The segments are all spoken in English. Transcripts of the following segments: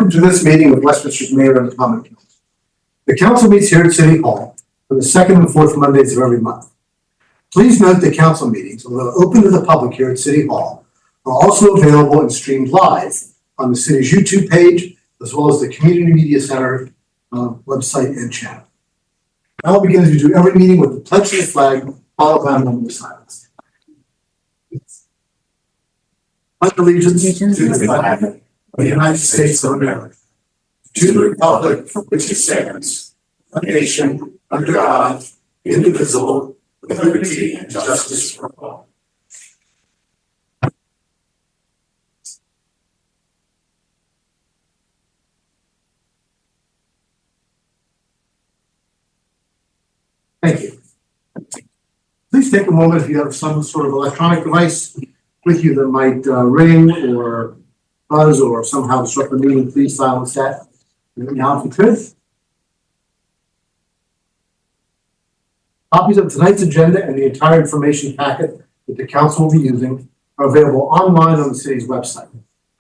Welcome to this meeting of Westminster's Mayor and Common Council. The council meets here at City Hall on the second and fourth Mondays of every month. Please note that council meetings, although open to the public here at City Hall, are also available and streamed live on the city's YouTube page, as well as the Community Media Center website and channel. Now we'll begin as we do every meeting with the pledge of the flag, followed by a moment of silence. Pledge allegiance to the flag of the United States of America, to the republic for which it stands, a nation under God, indivisible, with liberty and justice for all. Thank you. Please take a moment if you have some sort of electronic device with you that might ring or buzz or somehow disrupt the meeting. Please silence that now if you could. Copies of tonight's agenda and the entire information packet that the council will be using are available online on the city's website.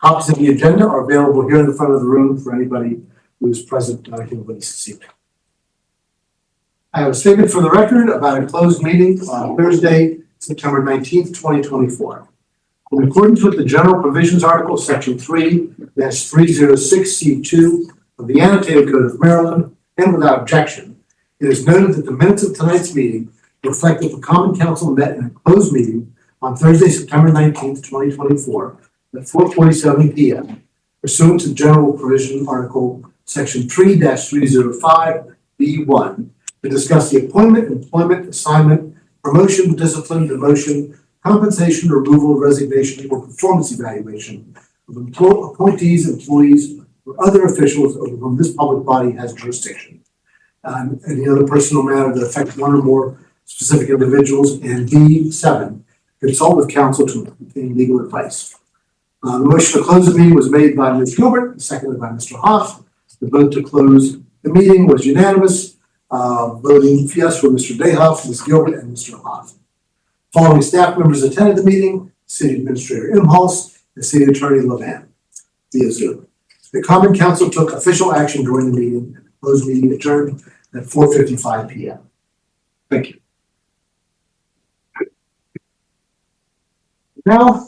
Copies of the agenda are available here in the front of the room for anybody who is present here with us this evening. I have a statement for the record about a closed meeting on Thursday, September 19th, 2024. In accordance with the General Provisions Article, Section 3-306C2 of the Annotated Code of Maryland, and without objection, it is noted that the minutes of tonight's meeting reflect that the Common Council met in a closed meeting on Thursday, September 19th, 2024 at 4:47 p.m. pursuant to General Provision Article Section 3-305B1 to discuss the appointment, employment, assignment, promotion, discipline, demotion, compensation, removal, resignation, or performance evaluation of appointees, employees, or other officials over whom this public body has jurisdiction. Any other personal matter that affects one or more specific individuals, and B7, consult with counsel to obtain legal advice. The motion to close the meeting was made by Ms. Gilbert, and seconded by Mr. Hoff. The vote to close the meeting was unanimous. Voting yes for Mr. Dayhoff, Ms. Gilbert, and Mr. Hoff. Following staff members attended the meeting: City Administrator Imholz and City Attorney Levan via Zoom. The Common Council took official action during the meeting, and the closed meeting adjourned at 4:55 p.m. Thank you. Now,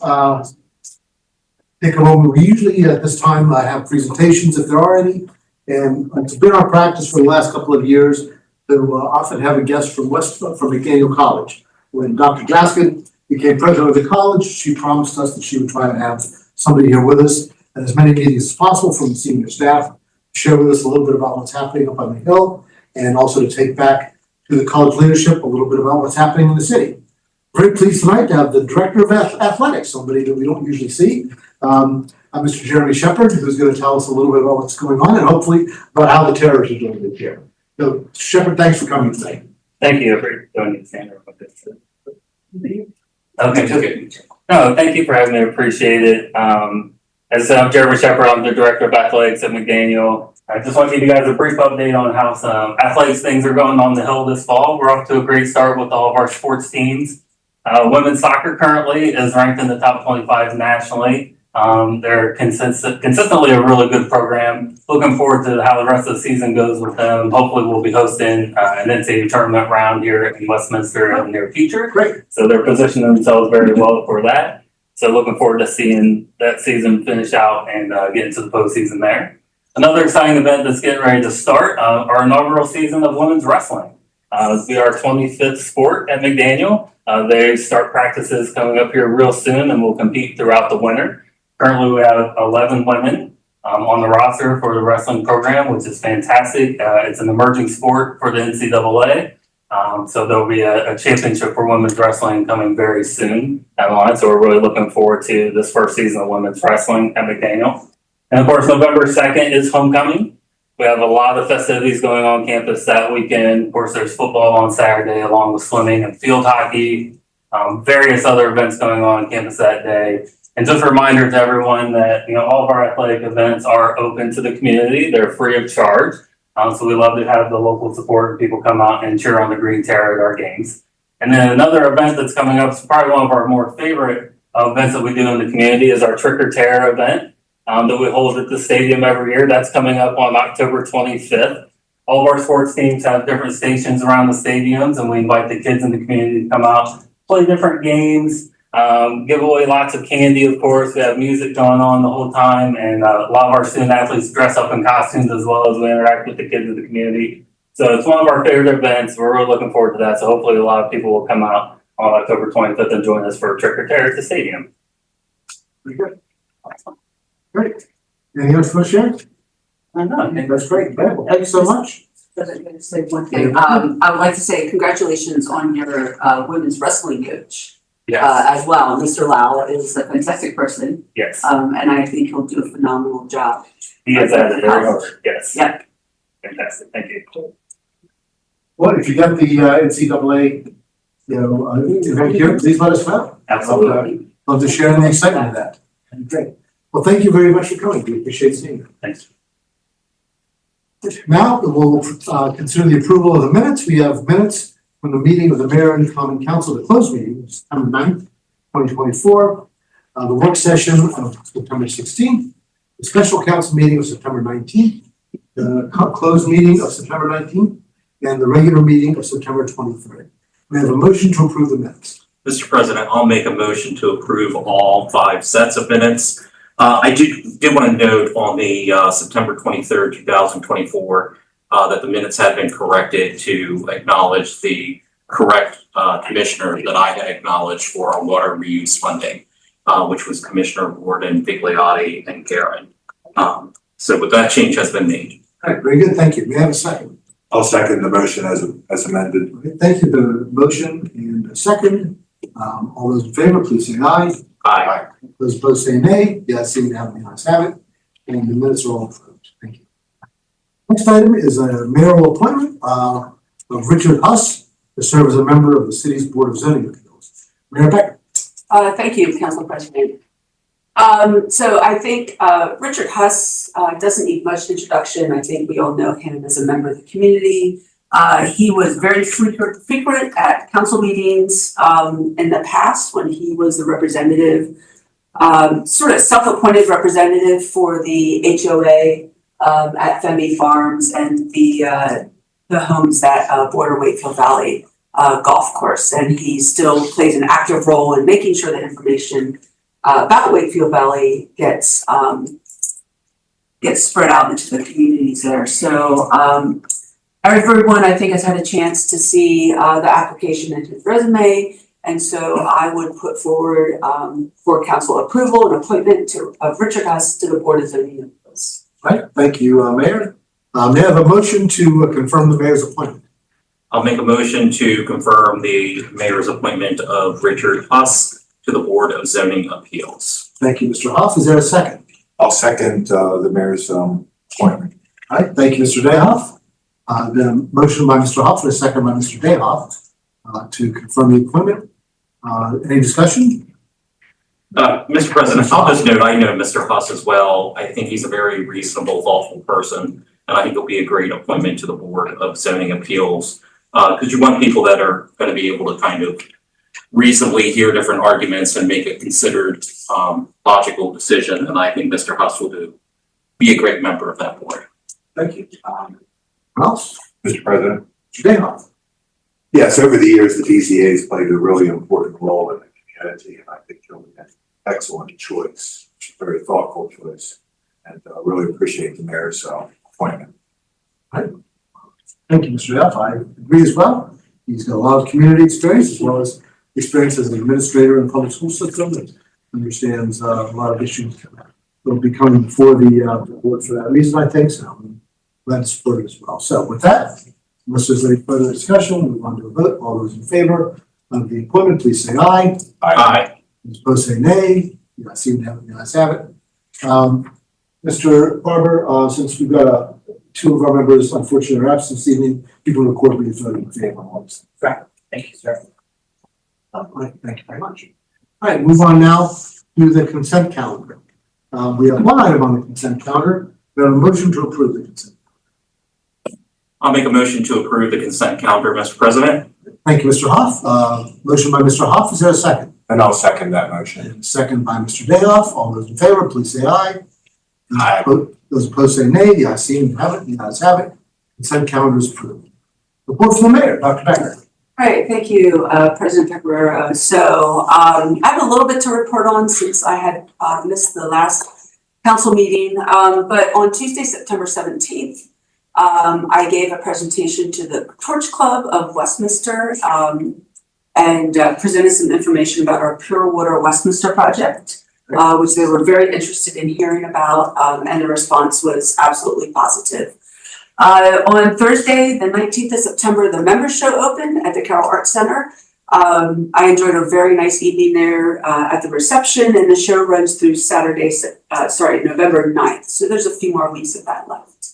take a moment. We usually at this time have presentations if there are any, and it's been our practice for the last couple of years to often have a guest from McDaniel College. When Dr. Jaskin became president of the college, she promised us that she would try to have somebody here with us at as many meetings as possible from the senior staff to share with us a little bit about what's happening up on the Hill, and also to take back to the college leadership a little bit about what's happening in the city. Very pleased tonight to have the Director of Athletics, somebody that we don't usually see, Mr. Jeremy Shepard, who's going to tell us a little bit about what's going on and hopefully about how the Terrors are doing this year. So, Shepard, thanks for coming tonight. Thank you for joining us, Sandra. Okay. No, thank you for having me. I appreciate it. As I said, I'm Jeremy Shepard. I'm the Director of Athletics at McDaniel. I just want to give you guys a brief update on how some athletics things are going on the Hill this fall. We're off to a great start with all of our sports teams. Women's soccer currently is ranked in the top 25 nationally. They're consistently a really good program. Looking forward to how the rest of the season goes with them. Hopefully we'll be hosting an NCAA tournament round here in Westminster in the near future. Great. So they're positioning themselves very well for that. So looking forward to seeing that season finish out and get into the postseason there. Another exciting event that's getting ready to start, our inaugural season of women's wrestling. This will be our 25th sport at McDaniel. They start practices coming up here real soon and will compete throughout the winter. Currently, we have 11 women on the roster for the wrestling program, which is fantastic. It's an emerging sport for the NCAA. So there'll be a championship for women's wrestling coming very soon down the line. So we're really looking forward to this first season of women's wrestling at McDaniel. And of course, November 2nd is homecoming. We have a lot of festivities going on campus that weekend. Of course, there's football on Saturday along with swimming and field hockey, various other events going on campus that day. And just a reminder to everyone that, all of our athletic events are open to the community. They're free of charge. So we love to have the local support and people come out and cheer on the Green Terror at our games. And then another event that's coming up is probably one of our more favorite events that we do in the community is our Trick or Terror event. that we hold at the stadium every year. That's coming up on October 25th. All of our sports teams have different stations around the stadiums, and we invite the kids in the community to come out, play different games, give away lots of candy, of course. We have music going on the whole time, and a lot of our student athletes dress up in costumes as well as we interact with the kids of the community. So it's one of our favorite events. We're really looking forward to that. So hopefully a lot of people will come out on October 25th and join us for Trick or Tear at the stadium. Very good. Great. Anything else for share? No, That's great. Well, thank you so much. I was going to say one thing. I would like to say congratulations on your women's wrestling coach as well. Mr. Lau is a fantastic person. Yes. And I think he'll do a phenomenal job. He is at it very hard. Yes. Yeah. Fantastic. Thank you. Well, if you got the NCAA, event here, please let us know. Absolutely. Love to share in the excitement of that. Great. Well, thank you very much for coming. We appreciate seeing you. Thanks. Now, we'll consider the approval of the minutes. We have minutes from the meeting of the Mayor and Common Council, the closed meeting, September 9th, 2024, the work session of September 16th, the special council meeting of September 19th, the closed meeting of September 19th, and the regular meeting of September 23rd. We have a motion to approve the minutes. Mr. President, I'll make a motion to approve all 5 sets of minutes. I did want to note on the September 23rd, 2024, that the minutes had been corrected to acknowledge the correct commissioner that I had acknowledged for our water reuse funding, which was Commissioner Gordon, Bigliotti, and Garen. So with that change has been made. All right, very good. Thank you. May I have a second? I'll second the motion as amended. Okay, thank you. The motion and a second. All those in favor, please say aye. Aye. Those opposed say nay. The ayes have it, the ayes have it. And the minutes are all approved. Thank you. Next item is a mayoral appointment of Richard Huss to serve as a member of the city's Board of Zoning Appeals. Mayor Becker. Thank you, Council President. So I think Richard Huss doesn't need much introduction. I think we all know him as a member of the community. He was very frequent at council meetings in the past when he was the representative, sort of self-appointed representative for the HOA at Femi Farms and the homes that border Wakefield Valley golf course. And he still plays an active role in making sure that information about Wakefield Valley gets spread out into the communities there. So everyone, I think, has had a chance to see the application and his resume, and so I would put forward for council approval an appointment of Richard Huss to the Board of Zoning Appeals. Right. Thank you, Mayor. May I have a motion to confirm the mayor's appointment? I'll make a motion to confirm the mayor's appointment of Richard Huss to the Board of Zoning Appeals. Thank you, Mr. Hoff. Is there a second? I'll second the mayor's appointment. All right. Thank you, Mr. Dayhoff. The motion by Mr. Hoff and a second by Mr. Dayhoff to confirm the appointment. Any discussion? Mr. President, I'll just note, I know Mr. Huss as well. I think he's a very reasonable, thoughtful person, and I think he'll be a great appointment to the Board of Zoning Appeals. Because you want people that are going to be able to kind of reasonably hear different arguments and make a considered, logical decision. And I think Mr. Huss will be a great member of that board. Thank you. What else? Mr. President? Mr. Dayhoff. Yes, over the years, the BZA has played a really important role in the community, and I think you'll be an excellent choice, very thoughtful choice, and really appreciate the mayor's appointment. Right. Thank you, Mr. Dayhoff. I agree as well. He's got a lot of community experience as well as experience as an administrator in the public school system and understands a lot of issues that will be coming before the board for that reason, I think. So I'm glad to support it as well. So with that, unless there's any further discussion, we'll move on to a vote. All those in favor of the appointment, please say aye. Aye. Those opposed say nay. You seem to have it. You guys have it. Mr. Barber, since we've got two of our members unfortunately are absent this evening, people in the court will be voting in favor on this. Right. Thank you, sir. All right, thank you very much. All right, move on now to the consent calendar. We have one item on the consent calendar. We have a motion to approve the consent. I'll make a motion to approve the consent calendar, Mr. President. Thank you, Mr. Hoff. Motion by Mr. Hoff. Is there a second? And I'll second that motion. And second by Mr. Dayhoff. All those in favor, please say aye. Aye. Those opposed say nay. The ayes seem to have it. The ayes have it. Consent calendar is approved. Report from the mayor, Dr. Becker. All right, thank you, President Pecoraro. So I have a little bit to report on since I had missed the last council meeting. But on Tuesday, September 17th, I gave a presentation to the Torch Club of Westminster and presented some information about our Pure Water Westminster project, which they were very interested in hearing about, and the response was absolutely positive. On Thursday, the 19th of September, the members show opened at the Carroll Arts Center. I enjoyed a very nice evening there at the reception, and the show runs through November 9th. So there's a few more weeks of that left.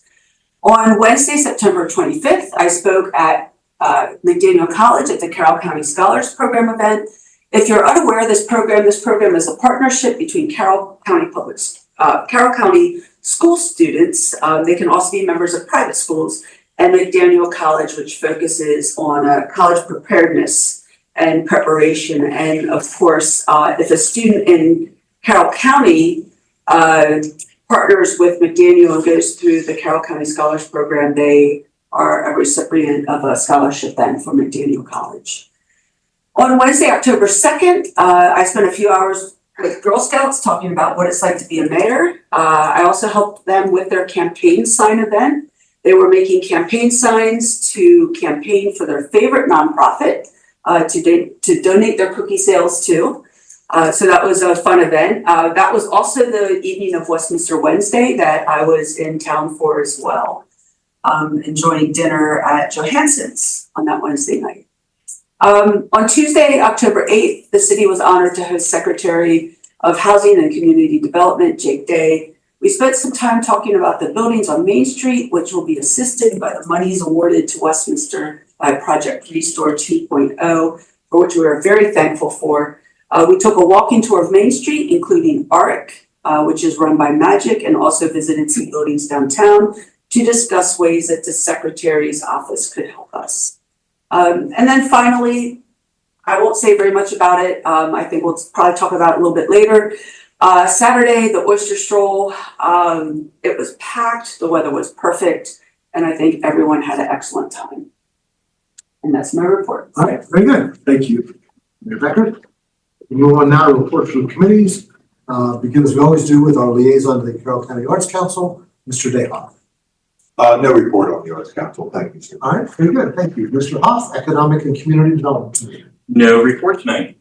On Wednesday, September 25th, I spoke at McDaniel College at the Carroll County Scholars Program event. If you're unaware of this program is a partnership between Carroll County school students. They can also be members of private schools, and McDaniel College, which focuses on college preparedness and preparation. And of course, if a student in Carroll County partners with McDaniel and goes through the Carroll County Scholars Program, they are a recipient of a scholarship then from McDaniel College. On Wednesday, October 2nd, I spent a few hours with Girl Scouts talking about what it's like to be a mayor. I also helped them with their campaign sign event. They were making campaign signs to campaign for their favorite nonprofit to donate their cookie sales to. So that was a fun event. That was also the evening of Westminster Wednesday that I was in town for as well, enjoying dinner at Johansson's on that Wednesday night. On Tuesday, October 8th, the city was honored to host Secretary of Housing and Community Development, Jake Day. We spent some time talking about the buildings on Main Street, which will be assisted by the monies awarded to Westminster by Project Restore 2.0, for which we are very thankful for. We took a walking tour of Main Street, including ARC, which is run by Magic, and also visited some buildings downtown to discuss ways that the Secretary's office could help us. And then finally, I won't say very much about it. I think we'll probably talk about it a little bit later. Saturday, the Oyster Stroll, it was packed, the weather was perfect, and I think everyone had an excellent time. And that's my report. All right, very good. Thank you, Mayor Becker. We move on now to reports from committees. Begin as we always do with our liaison to the Carroll County Arts Council, Mr. Dayhoff. No report on the Arts Council. Thank you, sir. All right, very good. Thank you. Mr. Hoff, Economic and Community Development Committee. No report tonight.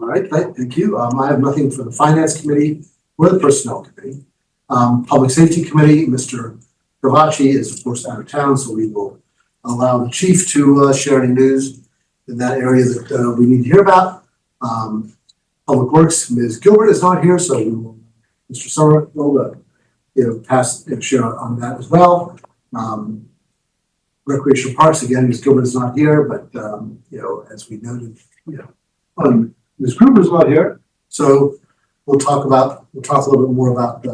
All right, thank you. I have nothing for the Finance Committee or the Personnel Committee. Public Safety Committee, Mr. Gavacci is of course out of town, so we will allow the chief to share any news in that area that we need to hear about. Public Works, Ms. Gilbert is not here, so we will, Mr. Summer will share on that as well. Recreational Parks, again, Ms. Gilbert is not here, but as we noted, Ms. Gruber is not here, so we'll talk a little bit more about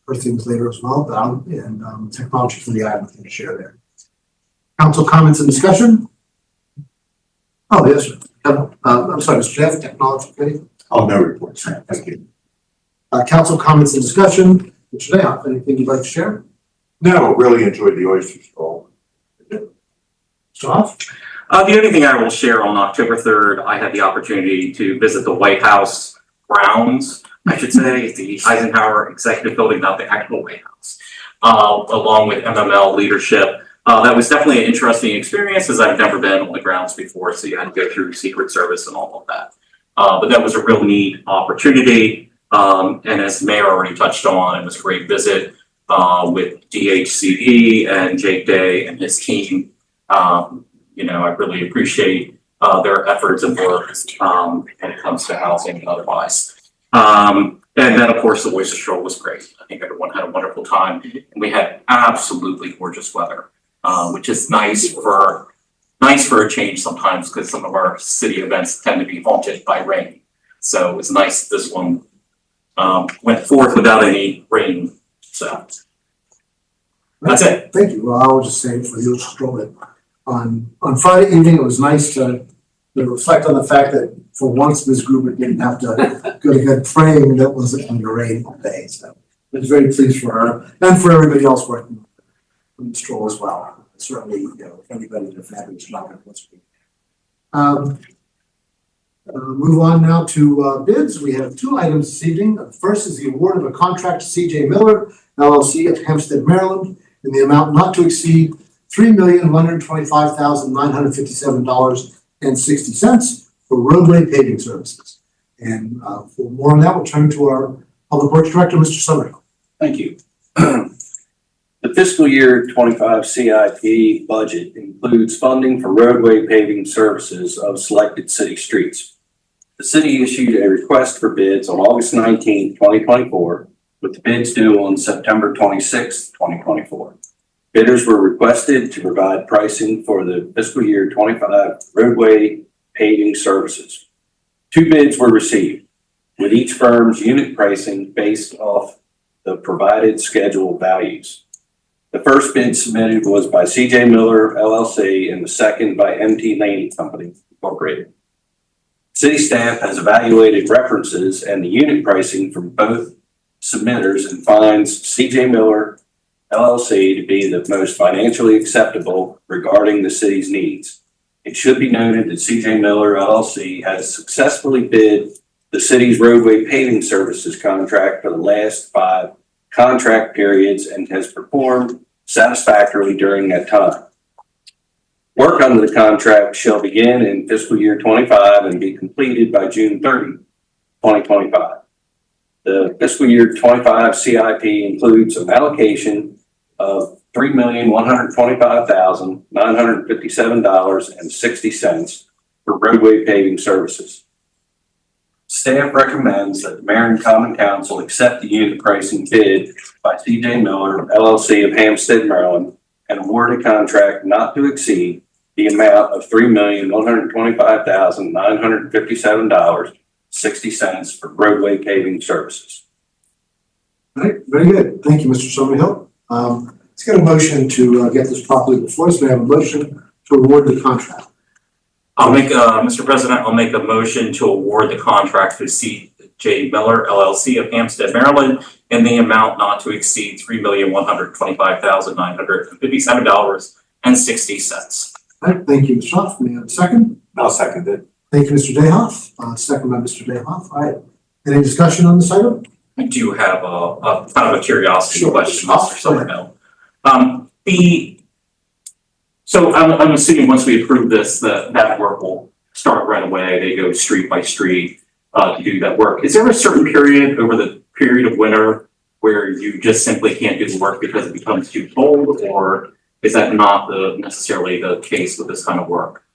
her things later as well. And technology for the I have nothing to share there. Council comments and discussion. Oh yes, sir. I'm sorry, Mr. Jeff, Technology Committee. Oh, no reports. Thank you. Council comments and discussion. Mr. Dayhoff, anything you'd like to share? No, really enjoyed the Oyster Stroll. Mr. Hoff? The only thing I will share on October 3rd, I had the opportunity to visit the White House grounds, I should say, the Eisenhower Executive Building, not the actual White House, along with MML leadership. That was definitely an interesting experience, as I've never been on the grounds before, so you had to go through Secret Service and all of that. But that was a real neat opportunity. And as the mayor already touched on, it was a great visit with DHCD and Jake Day and his team. I really appreciate their efforts and work when it comes to housing and otherwise. And then, of course, the Oyster Stroll was great. I think everyone had a wonderful time, and we had absolutely gorgeous weather, which is nice for a change sometimes, because some of our city events tend to be haunted by rain. So it was nice this one went forth without any rain. So that's it. Thank you. Well, I will just say for the Oyster Stroll that on Friday evening, it was nice to to reflect on the fact that for once Ms. Gruber didn't have to go to bed praying that wasn't under rain all day. So I was very pleased for her and for everybody else working on the stroll as well. Certainly, everybody did a fabulous job. Move on now to bids. We have two items this evening. The first is the award of a contract to CJ Miller LLC of Hampstead, Maryland, in the amount not to exceed $3,125,957.60 for roadway paving services. And for more on that, we'll turn to our Public Works Director, Mr. Summerhill. Thank you. The fiscal year 25 CIP budget includes funding for roadway paving services of selected city streets. The city issued a request for bids on August 19, 2024, with the bids due on September 26, 2024. Bidders were requested to provide pricing for the fiscal year 25 roadway paving services. Two bids were received, with each firm's unit pricing based off the provided schedule values. The first bid submitted was by CJ Miller LLC and the second by MT Laney Company Incorporated. City staff has evaluated references and the unit pricing from both submitters and finds CJ Miller LLC to be the most financially acceptable regarding the city's needs. It should be noted that CJ Miller LLC has successfully bid the city's roadway paving services contract for the last 5 contract periods and has performed satisfactorily during that time. Work under the contract shall begin in fiscal year 25 and be completed by June 30, 2025. The fiscal year 25 CIP includes an allocation of $3,125,957.60 for roadway paving services. Staff recommends that the Mayor and Common Council accept the unit pricing bid by CJ Miller LLC of Hampstead, Maryland, and award a contract not to exceed the amount of $3,125,957.60 for roadway paving services. All right, very good. Thank you, Mr. Summerhill. Let's get a motion to get this properly before us. We have a motion to award the contract. Mr. President, I'll make a motion to award the contract to CJ Miller LLC of Hampstead, Maryland, in the amount not to exceed $3,125,957.60. All right, thank you, Mr. Hoff. May I have a second? I'll second it. Thank you, Mr. Dayhoff. Second by Mr. Dayhoff. All right. Any discussion on this item? I do have a kind of a curiosity Sure. question, Mr. Summerhill. So I'm assuming once we approve this, that work will start right away. They go street by street to do that work. Is there a certain period over the period of winter where you just simply can't do the work because it becomes too cold, or is that not necessarily the case with this kind of work?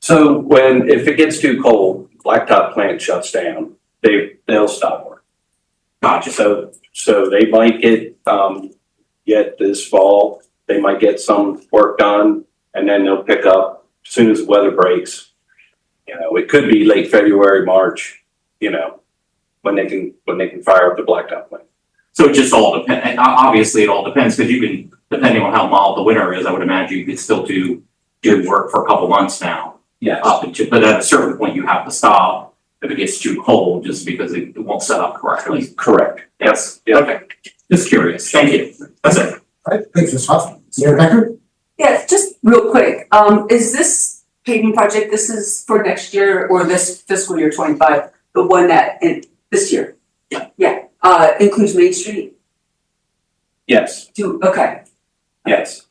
So if it gets too cold, blacktop plant shuts down, they'll stop work. Gotcha. So they might get this fall, they might get some work done, and then they'll pick up as soon as the weather breaks. It could be late February, March, when they can fire up the blacktop plant. So it just all depends. Obviously, it all depends because you can, depending on how mild the winter is, I would imagine you could still do work for a couple months now. Yes. But at a certain point, you have to stop if it gets too cold, just because it won't set up correctly. Correct. Yes. Yeah. Okay. Just curious. Thank you. That's it. All right, thanks, Ms. Hoff. Mayor Becker? Yeah, just real quick, is this paving project, this is for next year or this fiscal year 25, the one that this year? Yeah. Yeah, includes Main Street? Yes. Okay. Yes.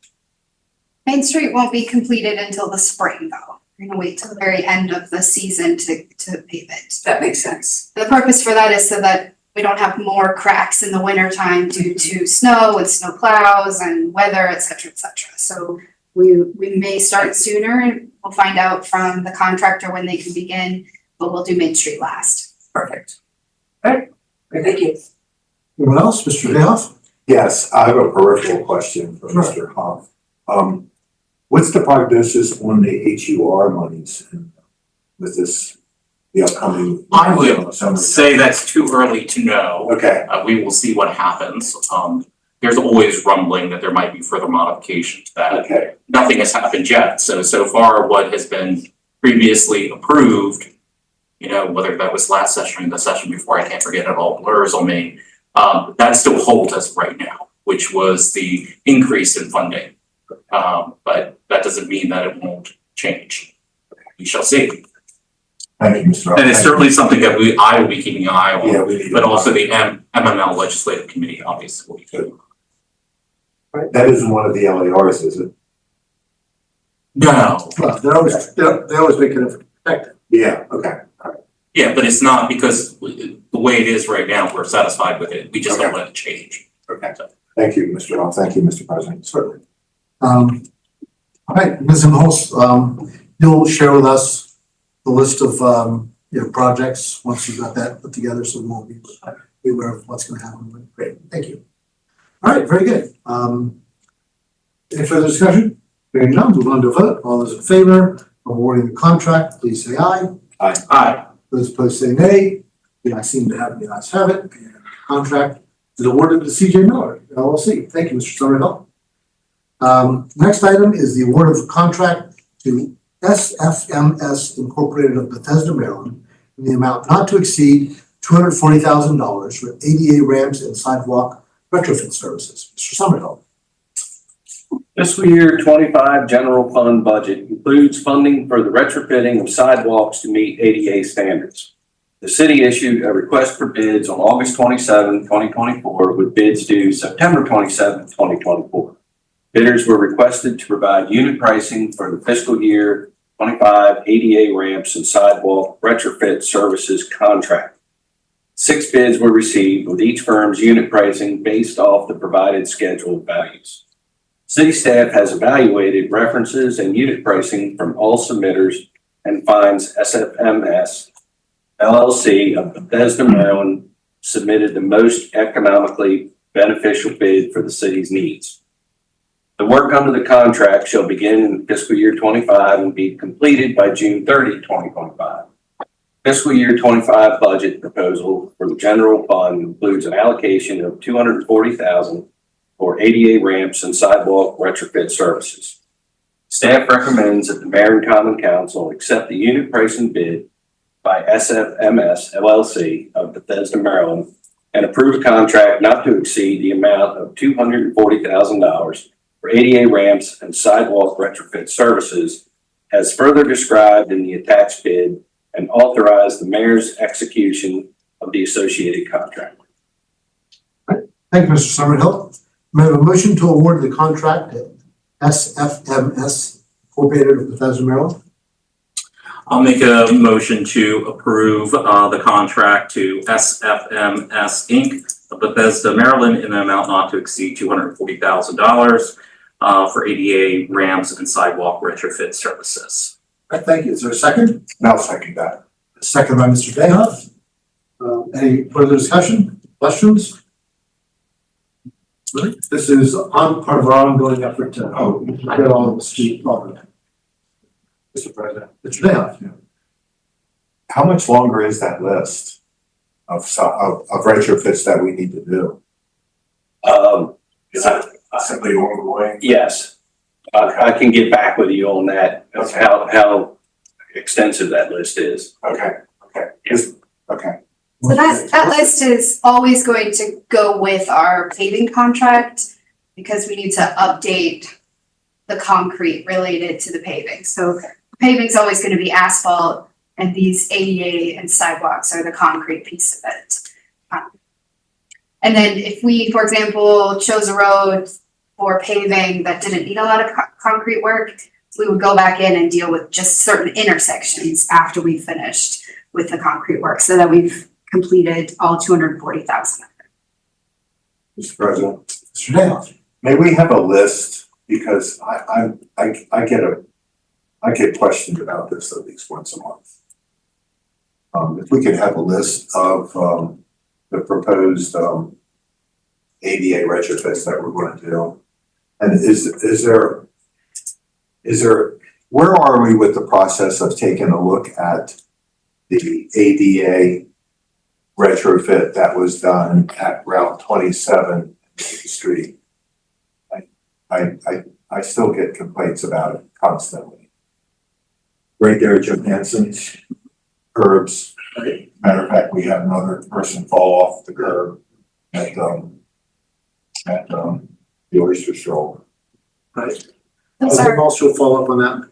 Main Street won't be completed until the spring, though. We're gonna wait till the very end of the season to pave it. That makes sense. The purpose for that is so that we don't have more cracks in the winter time due to snow and snow plows and weather, et cetera, et cetera. So we may start sooner, and we'll find out from the contractor when they can begin, but we'll do Main Street last. Perfect. All right, thank you. Anyone else? Mr. Dayhoff? Yes, I have a peripheral question for Mr. Hoff. What's the prognosis on the HUR monies with the upcoming? I would say that's too early to know. Okay, We will see what happens. there's always rumbling that there might be further modifications to that. Okay, Nothing has happened yet. So far, what has been previously approved, you know, whether that was last session or the session before, I can't forget, it all blurs on me. That still holds us right now, which was the increase in funding. But that doesn't mean that it won't change. We shall see. thank you, Mr. And it's certainly something that I will be keeping an eye Yeah, on, we need. but also the MML Legislative Committee obviously will be too. Right, that isn't one of the LARs, is it? No, Well, they always make it effective. Yeah, okay. yeah, but it's not because the way it is right now, we're satisfied with it. We just don't let it change. Okay. Thank you, Mr. Hall. Thank you, Mr. President. Certainly. All right, Ms. Imhoff, you'll share with us the list of, projects once you've got that put together, so we won't be aware of what's gonna happen. Great, thank you. All right, very good. Any further discussion? Hearing none, move on to vote. All those in favor of awarding the contract, please say aye. Aye. Those opposed say nay. The ayes seem to have, the ayes have it. And the contract is awarded to CJ Miller, LLC. Thank you, Mr. Summerhill. Next item is the award of the contract to SFMS Incorporated of Bethesda, Maryland, in the amount not to exceed $240,000 for ADA ramps and sidewalk retrofit services. Mr. Summerhill. Fiscal year 25 general fund budget includes funding for the retrofitting of sidewalks to meet ADA standards. The city issued a request for bids on August 27, 2024, with bids due September 27, 2024. Bidders were requested to provide unit pricing for the fiscal year 25 ADA ramps and sidewalk retrofit services contract. 6 bids were received, with each firm's unit pricing based off the provided scheduled values. City staff has evaluated references and unit pricing from all submitters and finds SFMS LLC of Bethesda, Maryland submitted the most economically beneficial bid for the city's needs. The work under the contract shall begin in fiscal year 25 and be completed by June 30, 2025. Fiscal year 25 budget proposal for the general fund includes an allocation of $240,000 for ADA ramps and sidewalk retrofit services. Staff recommends that the Mayor and Common Council accept the unit pricing bid by SFMS LLC of Bethesda, Maryland, and approve a contract not to exceed the amount of $240,000 for ADA ramps and sidewalk retrofit services as further described in the attached bid, and authorize the mayor's execution of the associated contract. Thank you, Mr. Summerhill. May I have a motion to award the contract to SFMS Incorporated of Bethesda, Maryland? I'll make a motion to approve the contract to SFMS Inc. of Bethesda, Maryland in an amount not to exceed $240,000 for ADA ramps and sidewalk retrofit services. All right, thank you. Is there a second? I'll second that. Second by Mr. Dayhoff. Any further discussion, questions? Right. This is on part of our ongoing effort to get all of the street property. Mr. President, Mr. Dayhoff. how much longer is that list of retrofits that we need to do? Is it simply ongoing? Yes, I can get back with you on that, of Okay. how extensive that list is. Okay. Okay. So that list is always going to go with our paving contract because we need to update the concrete related to the paving. So paving's always going to be asphalt, and these ADA and sidewalks are the concrete piece of it. And then if we, for example, chose a road for paving that didn't need a lot of concrete work, we would go back in and deal with just certain intersections after we finished with the concrete work, so that we've completed all 240,000. Mr. President, Mr. Dayhoff. may we have a list, because I get questioned about this at least once a month. If we could have a list of the proposed ADA retrofits that we're going to do. And is there, where are we with the process of taking a look at the ADA retrofit that was done at Route 27 the street. I still get complaints about it constantly. Right there at Jim Hanson's, curbs. Matter of fact, we had another person fall off the curb at the Oyster Stroll. Right. Those I'll are, also follow up on that.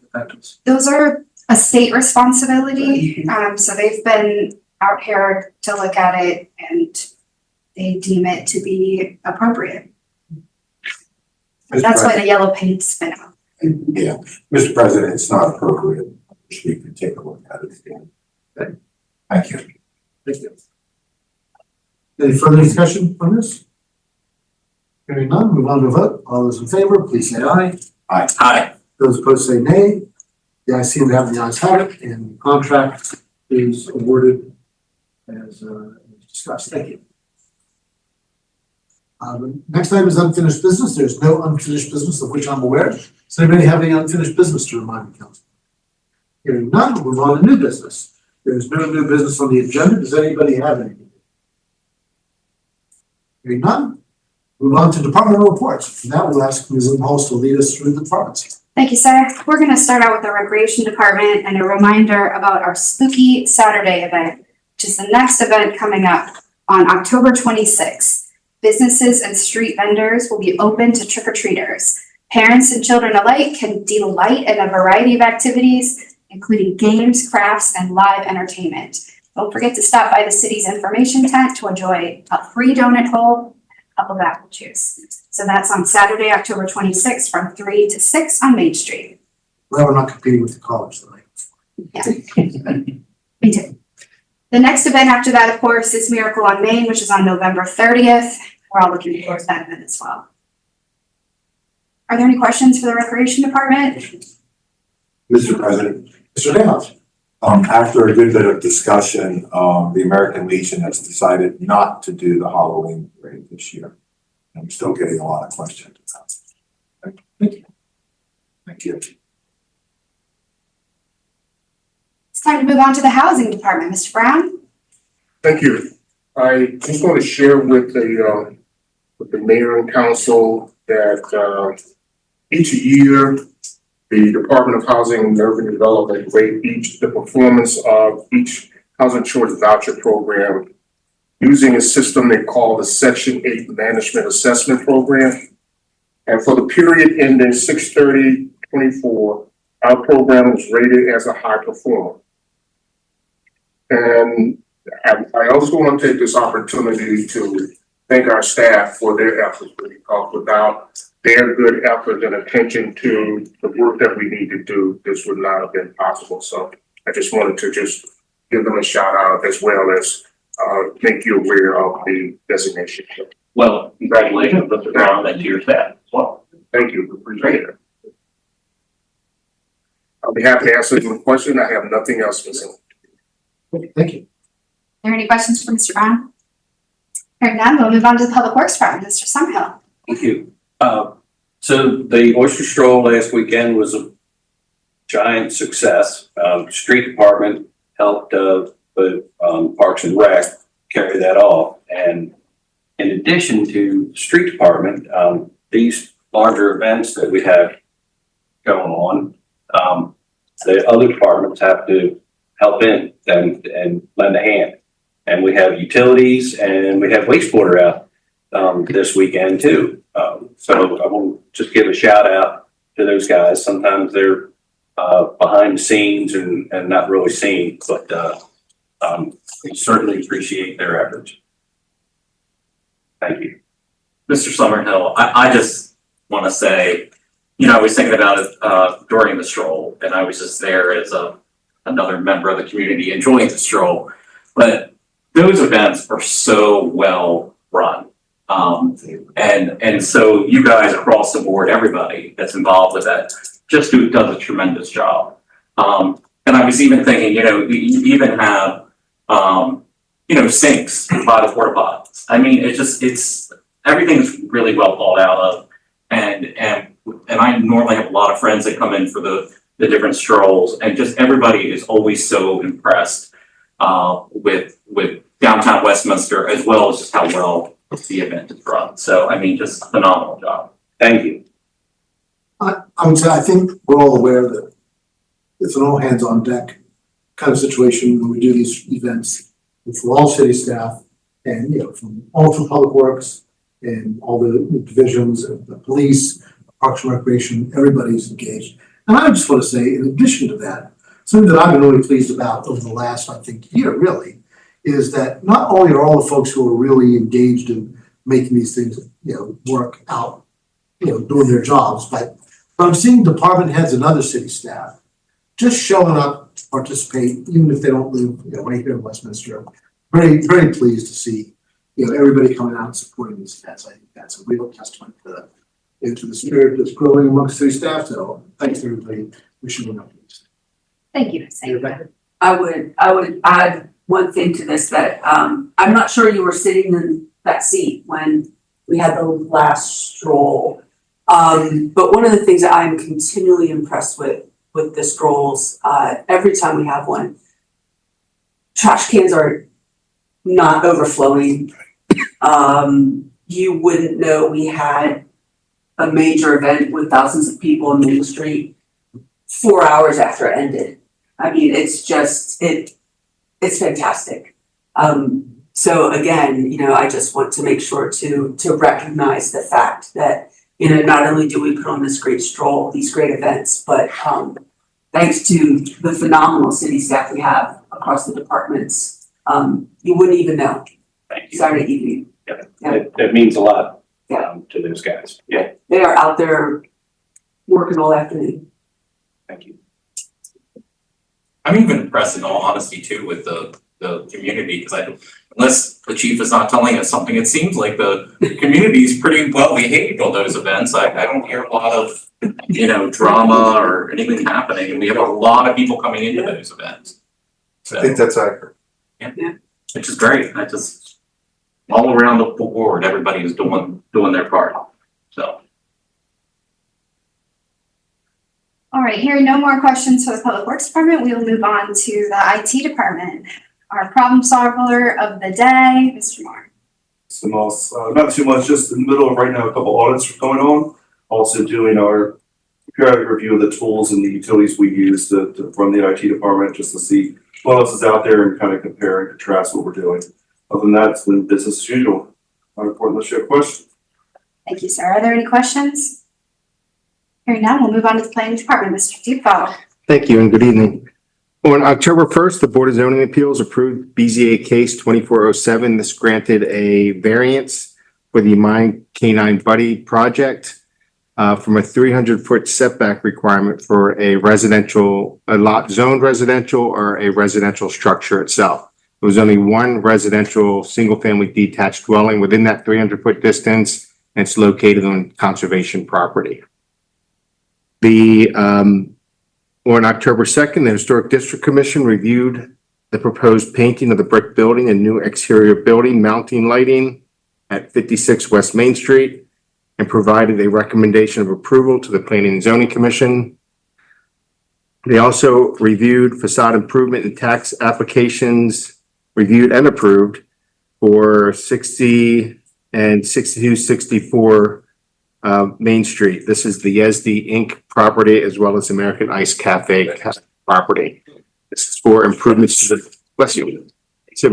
those are a state responsibility. So they've been out here to look at it and they deem it to be appropriate. That's why the yellow paint's been out. Yeah, Mr. President, it's not appropriate. We can take a look at it again. Thank you. Thank you. Any further discussion on this? Hearing none, move on to a vote. All those in favor, please say aye. Aye. Those opposed say nay. The ayes seem to have the ayes have it, and the contract is awarded as discussed. Thank you. Next item is unfinished business. There's no unfinished business of which I'm aware. Does anybody have any unfinished business to remind the council? Hearing none, we'll move on to new business. There's no new business on the agenda. Does anybody have anything? Hearing none, move on to departmental reports. For that, we'll ask Ms. Imholz to lead us through the departments. Thank you, sir. We're gonna start out with the recreation department and a reminder about our Spooky Saturday event, which is the next event coming up on October 26th. Businesses and street vendors will be open to trick-or-treaters. Parents and children alike can delight in a variety of activities, including games, crafts, and live entertainment. Don't forget to stop by the city's information tent to enjoy a free donut hole, a cup of apple juice. So that's on Saturday, October 26th from 3 to 6 on Main Street. Well, we're not competing with the college tonight. Me too. The next event after that, of course, is Miracle on Main, which is on November 30th. We're all looking forward to that event as well. Are there any questions for the recreation department? Mr. President, Mr. Dayhouse. after a good bit of discussion, the American Legion has decided not to do the Halloween parade this year. I'm still getting a lot of questions about it. Thank you. Thank you. It's time to move on to the housing department. Mr. Brown? Thank you. I just want to share with the mayor and council that each year, the Department of Housing and Urban Development rate the performance of each housing choice voucher program using a system they call the Section 8 Management Assessment Program. And for the period ending 6/30/24, our program was rated as a high performer. And I also want to take this opportunity to thank our staff for their efforts, because without their good effort and attention to the work that we need to do, this would not have been possible. So I just wanted to just give them a shout out, as well as make you aware of the designation. Well, congratulations, Mr. Brown, and to your staff as well. Thank you, appreciate it. I'll be happy to answer your question. I have nothing else to say. Thank you. Are there any questions for Mr. Brown? Hearing none, we'll move on to the Public Works Department. Mr. Summerhill. Thank you. So the Oyster Stroll last weekend was a giant success. Street Department helped the Parks and Rec carry that off. And in addition to Street Department, these larger events that we have going on, the other departments have to help in and lend a hand. And we have utilities and we have wastewater out this weekend too. So I want to just give a shout out to those guys. Sometimes they're behind the scenes and not really seen, but we certainly appreciate their efforts. Thank you. Mr. Summerhill, I just want to say, I was thinking about it during the stroll, and I was just there as another member of the community enjoying the stroll. But those events are so well run. And so you guys across the board, everybody that's involved with that, just does a tremendous job. And I was even thinking, you even have, sinks by the porta pots. I mean, it's everything's really well thought out of. And I normally have a lot of friends that come in for the different strolls, and just everybody is always so impressed with downtown Westminster, as well as just how well the event is run. So, I mean, just phenomenal job. Thank you. I would say, I think we're all aware that it's an all hands on deck kind of situation when we do these events for all city staff and, you know, from Public Works and all the divisions of the police, Parks and Recreation, everybody's engaged. And I just want to say, in addition to that, something that I've been really pleased about over the last, I think, year really, is that not only are all the folks who are really engaged in making these things, you know, work out, you know, doing their jobs, but I'm seeing department heads and other city staff just showing up to participate, even if they don't live, you know, right here in Westminster. Very, very pleased to see, you know, everybody coming out and supporting these events. I think that's a real testament to the spirit that's growing amongst city staff. So thanks to everybody. Wishing you luck. Thank you for saying that. I would add one thing to this, that I'm not sure you were sitting in that seat when we had the last stroll. But one of the things that I'm continually impressed with the strolls, every time we have one, trash cans are not overflowing. You wouldn't know we had a major event with thousands of people in Main Street 4 hours after it ended. I mean, it's just, it's fantastic. So again, you know, I just want to make sure to recognize the fact that, you know, not only do we put on this great stroll, these great events, but thanks to the phenomenal city staff we have across the departments, you wouldn't even know. Thank you. Saturday evening. Yeah. That means a lot Yeah. to those guys. Yeah, They are out there working all afternoon. thank you. I'm even impressed in all honesty too with the community, because unless the chief is not telling us something, it seems like the community is pretty well behaved on those events. I don't hear a lot of, you know, drama or anything happening, and we have a lot of people coming into those events. So, I think that's accurate. which is great. I just, all around the board, everybody is doing their part, so. All right, hearing no more questions for the Public Works Department, we will move on to the IT Department. Our problem solver of the day, Mr. Moore. The most, not too much, just in the middle of right now, a couple audits going on. Also doing our periodic review of the tools and the utilities we use to run the IT department, just to see what else is out there and kind of compare and contrast what we're doing. Other than that, it's been business as usual. Not important unless you have a question. Thank you, sir. Are there any questions? Hearing none, we'll move on to the Planning Department. Mr. Dufault. Thank you and good evening. On October 1st, the Board of Zoning Appeals approved BZA case 2407. This granted a variance for the Mine Canine Buddy project from a 300-foot setback requirement for a lot zoned residential or a residential structure itself. There was only one residential single-family detached dwelling within that 300-foot distance, and it's located on conservation property. On October 2nd, the Historic District Commission reviewed the proposed painting of the brick building and new exterior building mounting lighting at 56 West Main Street and provided a recommendation of approval to the Planning and Zoning Commission. They also reviewed facade improvement and tax applications, reviewed and approved for 60 and 6264 Main Street. This is the Yezdi Inc. property as well as American Ice Cafe property. This is for improvements to the, bless you. It's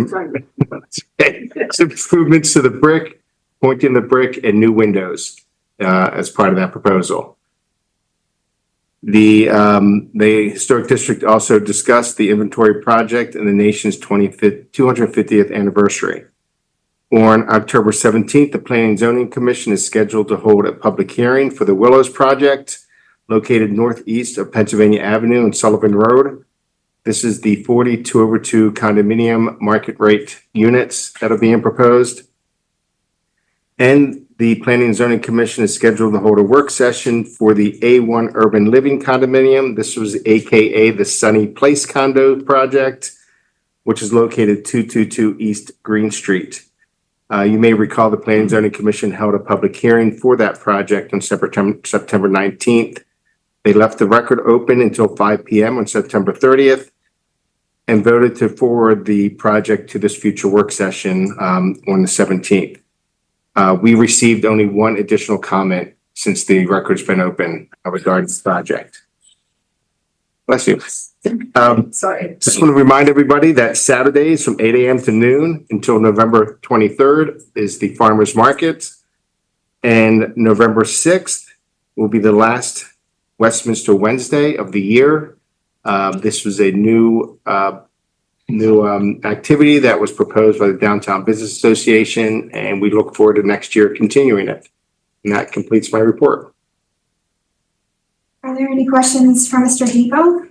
improvements to the brick, pointing the brick and new windows as part of that proposal. The Historic District also discussed the inventory project and the nation's 250th anniversary. On October 17th, the Planning and Zoning Commission is scheduled to hold a public hearing for the Willows project located northeast of Pennsylvania Avenue and Sullivan Road. This is the 42/2 condominium market rate units that are being proposed. And the Planning and Zoning Commission is scheduled to hold a work session for the A1 Urban Living Condominium. This was AKA the Sunny Place Condo project, which is located 222 East Green Street. You may recall the Planning and Zoning Commission held a public hearing for that project on September 19th. They left the record open until 5 p.m. on September 30th and voted to forward the project to this future work session on the 17th. We received only one additional comment since the record's been open regarding this project. Bless you. Sorry. Just want to remind everybody that Saturdays from 8 a.m. to noon until November 23rd is the farmer's market. And November 6th will be the last Westminster Wednesday of the year. This was a new activity that was proposed by the Downtown Business Association, and we look forward to next year continuing it. And that completes my report. Are there any questions for Mr. Depot?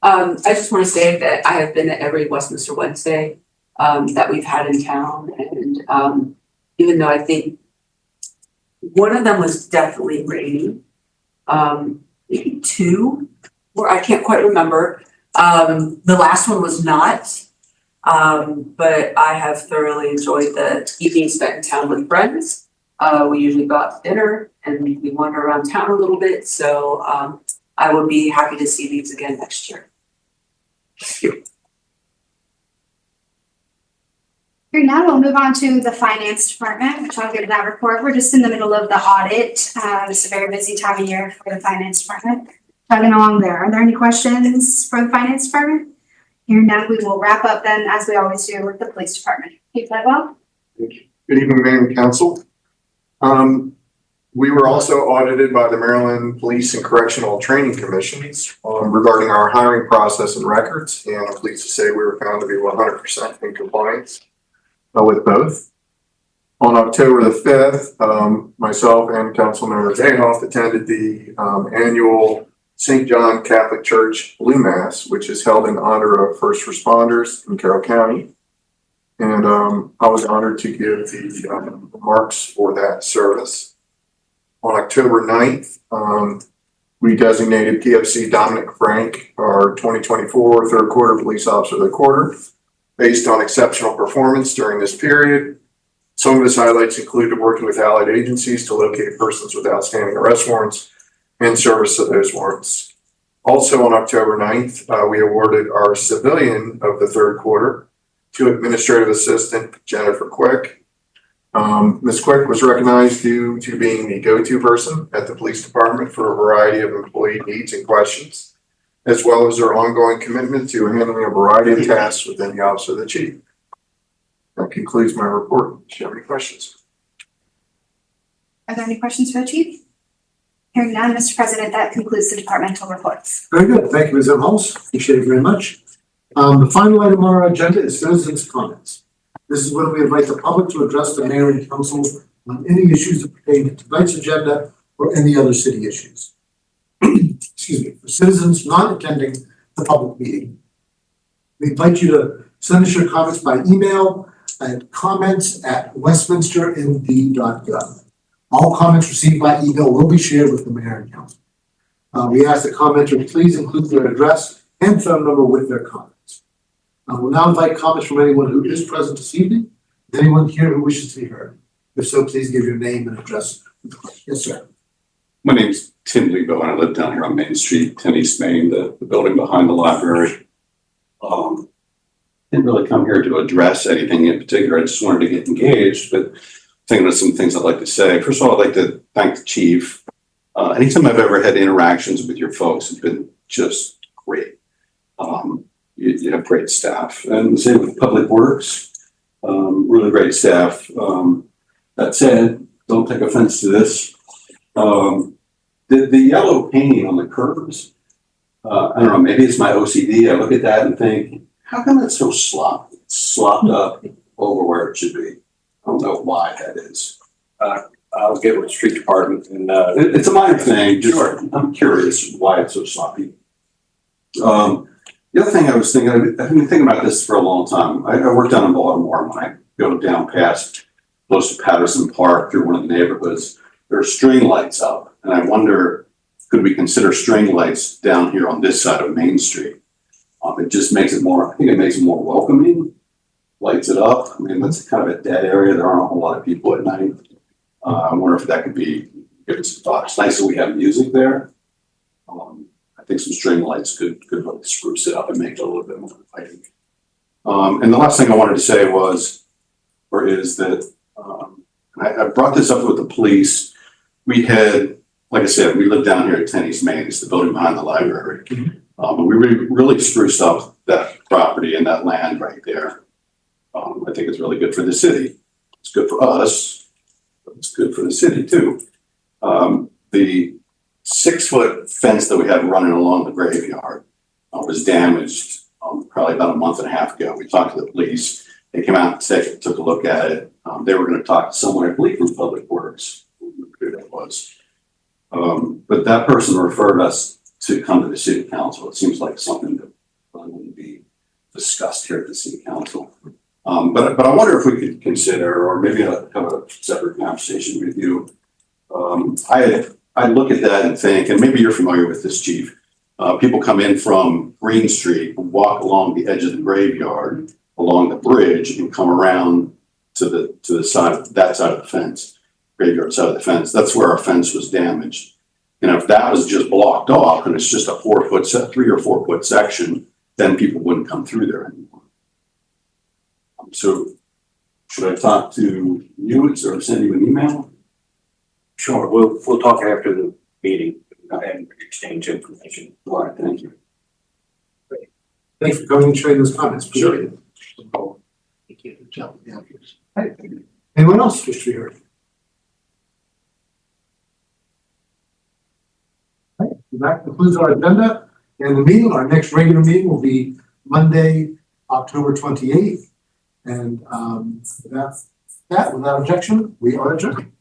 I just want to say that I have been at every Westminster Wednesday that we've had in town, and even though I think one of them was definitely rainy, maybe two, or I can't quite remember. The last one was not, but I have thoroughly enjoyed the evening spent in town with friends. We usually go out to dinner and we wander around town a little bit, so I would be happy to see these again next year. Thank you. Here now we'll move on to the finance department, which I'll give that report. We're just in the middle of the audit. It's a very busy time of year for the finance department. Chugging along there. Are there any questions for the finance department? Here now we will wrap up then, as we always do, with the police department. Chief Ledwell? Good evening, Mayor and Council. We were also audited by the Maryland Police and Correctional Training Commissions regarding our hiring process and records, and I'm pleased to say we were found to be 100% in compliance with both. On October the 5th, myself and Councilmember Dayhoff attended the annual St. John Catholic Church Blue Mass, which is held in honor of first responders in Carroll County. And I was honored to give the remarks for that service. On October 9th, we designated PFC Dominic Frank our 2024 third quarter police officer of the quarter based on exceptional performance during this period. Some of his highlights included working with allied agencies to locate persons with outstanding arrest warrants and service of those warrants. Also on October 9th, we awarded our civilian of the third quarter to Administrative Assistant Jennifer Quick. Ms. Quick was recognized due to being the go-to person at the police department for a variety of employee needs and questions, as well as her ongoing commitment to handling a variety of tasks within the Office of the Chief. That concludes my report. Do you have any questions? Are there any questions for the chief? Hearing none, Mr. President, that concludes the departmental reports. Very good. Thank you, Ms. Emhouse. Appreciate it very much. The final item on our agenda is citizens' comments. This is when we invite the public to address the mayor and council on any issues that pertain to tonight's agenda or any other city issues. Excuse me. For citizens not attending the public meeting, we invite you to send us your comments by email at comments@westminsternv.gov. All comments received by email will be shared with the mayor and council. We ask the commenter please include their address and phone number with their comments. I will now invite comments from anyone who is present this evening. Is anyone here who wishes to be heard? If so, please give your name and address. Yes, sir. My name's Tim Lebo, and I live down here on Main Street, 10 East Main, the building behind the library. Didn't really come here to address anything in particular. I just wanted to get engaged, but thinking of some things I'd like to say. First of all, I'd like to thank the chief. Anytime I've ever had interactions with your folks, it's been just great. You have great staff, and the same with Public Works, really great staff. That said, don't take offense to this. The yellow painting on the curbs, I don't know, maybe it's my OCD. I look at that and think, how come it's so sloppy? It's slopped up over where it should be. I don't know why that is. I'll get with the street department and It's a minor thing. Sure. I'm curious why it's so sloppy. The other thing I was thinking, I've been thinking about this for a long time. I work down in Baltimore. When I go down past close to Patterson Park through one of the neighborhoods, there are string lights up. And I wonder, could we consider string lights down here on this side of Main Street? It just makes it more, I think it makes it more welcoming, lights it up. I mean, that's kind of a dead area. There aren't a whole lot of people at night. I wonder if that could be, given some thought. It's nice that we have music there. I think some string lights could really spruce it up and make it a little bit more inviting. And the last thing I wanted to say is that I brought this up with the police. We had, like I said, we live down here at 10 East Main, it's the building behind the library. And we really spruced up that property and that land right there. I think it's really good for the city. It's good for us, but it's good for the city too. The 6-foot fence that we had running along the graveyard was damaged probably about a month and a half ago. We talked to the police. They came out and took a look at it. They were going to talk to someone, I believe, from Public Works, who that was. But that person referred us to come to the city council. It seems like something that wouldn't be discussed here at the city council. But I wonder if we could consider, or maybe have a separate conversation with you. I look at that and think, and maybe you're familiar with this, Chief. People come in from Green Street, walk along the edge of the graveyard, along the bridge, and come around to the side, that side of the fence, graveyard side of the fence. That's where our fence was damaged. And if that was just blocked off, and it's just a 3 or 4 foot section, then people wouldn't come through there anymore. So should I talk to you or send you an email? Sure, we'll talk after the meeting and exchange information. All right, thank you. Thanks for coming and sharing those comments. Appreciate it. Thank you. Yeah. Hey, anyone else wish to be heard? Okay, that concludes our agenda and the meeting. Our next regular meeting will be Monday, October 28th. And that, without objection, we are adjourned.